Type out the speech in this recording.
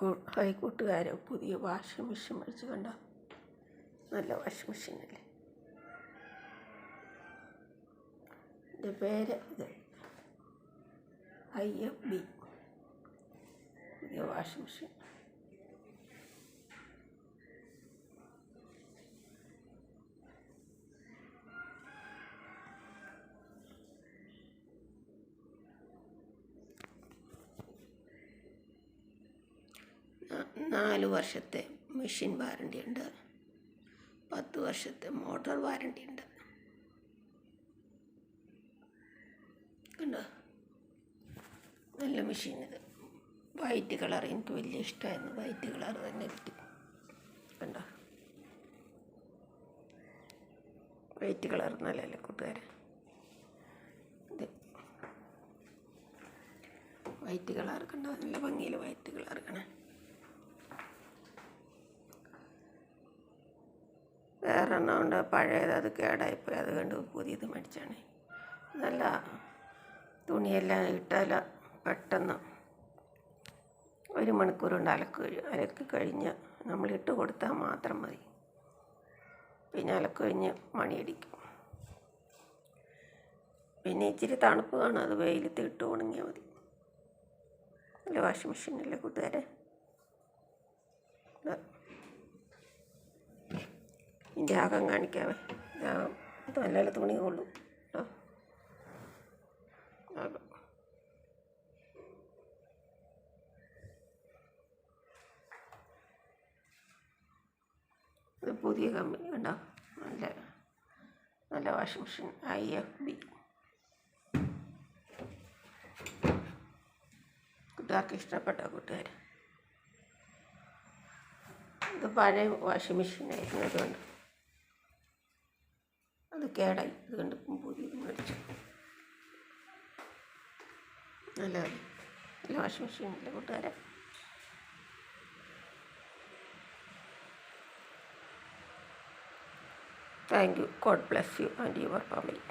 Hi കൂട്ടുകാരെ, പുതിയ washing machine മേടിച്ച് കണ്ടോ? നല്ല വാഷിംഗ് മെഷീനല്ലേ. എൻ്റെ പേര് ഇത് IFB പുതിയ വാഷിംഗ് മെഷീൻ. നാല് വർഷത്തെ മെഷീൻ വാറണ്ടി ഉണ്ട്, 10 വർഷത്തെ മോട്ടോർ വാറണ്ടി ഉണ്ട്. കണ്ടോ, നല്ല മെഷീൻ. ഇത് വൈറ്റ് കളർ എനിക്ക് വലിയ ഇഷ്ടമായിരുന്നു, വൈറ്റ് കളർ തന്നെ എടുത്തു. കണ്ടോ, വൈറ്റ് കളർ നല്ലല്ലേ കൂട്ടുകാരെ? ഇത് വൈറ്റ് കളർ കണ്ടോ, നല്ല ഭംഗിയിൽ വൈറ്റ് കളർ കാണാൻ. വേറെ എണ്ണം ഉണ്ട് പഴയത്, അത് കേടായിപ്പോയി, അത് കണ്ട് പുതിയത് മേടിച്ചാണ്. നല്ല തുണിയെല്ലാം ഇട്ടാൽ പെട്ടെന്ന് 1 മണിക്കൂർ കൊണ്ട് അലക്കി കഴിഞ്ഞ് നമ്മളിട്ട് കൊടുത്താൽ മാത്രം മതി. പിന്നെ അലക്കി കഴിഞ്ഞ് മണിയടിക്കും. പിന്നെ ഇച്ചിരി തണുപ്പ് കാണും, അത് വെയിലത്ത് ഇട്ട് ഉണങ്ങിയാൽ മതി. നല്ല വാഷിംഗ് മെഷീനല്ലേ കൂട്ടുകാരെ? ഇതിൻ്റെ ആകം കാണിക്കാവേ. ഇത് നല്ല നല്ല തുണി കൊള്ളും കേട്ടോ. ആകം ഇത് പുതിയ കമ്പനി കണ്ടോ, നല്ല നല്ല വാഷിംഗ് മെഷീൻ IFB. കൂട്ടുകാർക്ക് ഇഷ്ടപ്പെട്ട കൂട്ടുകാർ. ഇത് പഴയ വാഷിംഗ് മെഷീനായിരുന്നു, അതുകൊണ്ട് അത് കേടായി, അതുകൊണ്ട് പുതിയത് മേടിച്ചു. നല്ല നല്ല വാഷിംഗ് മെഷീനല്ലേ കൂട്ടുകാരെ? Thank you. God bless you and your family.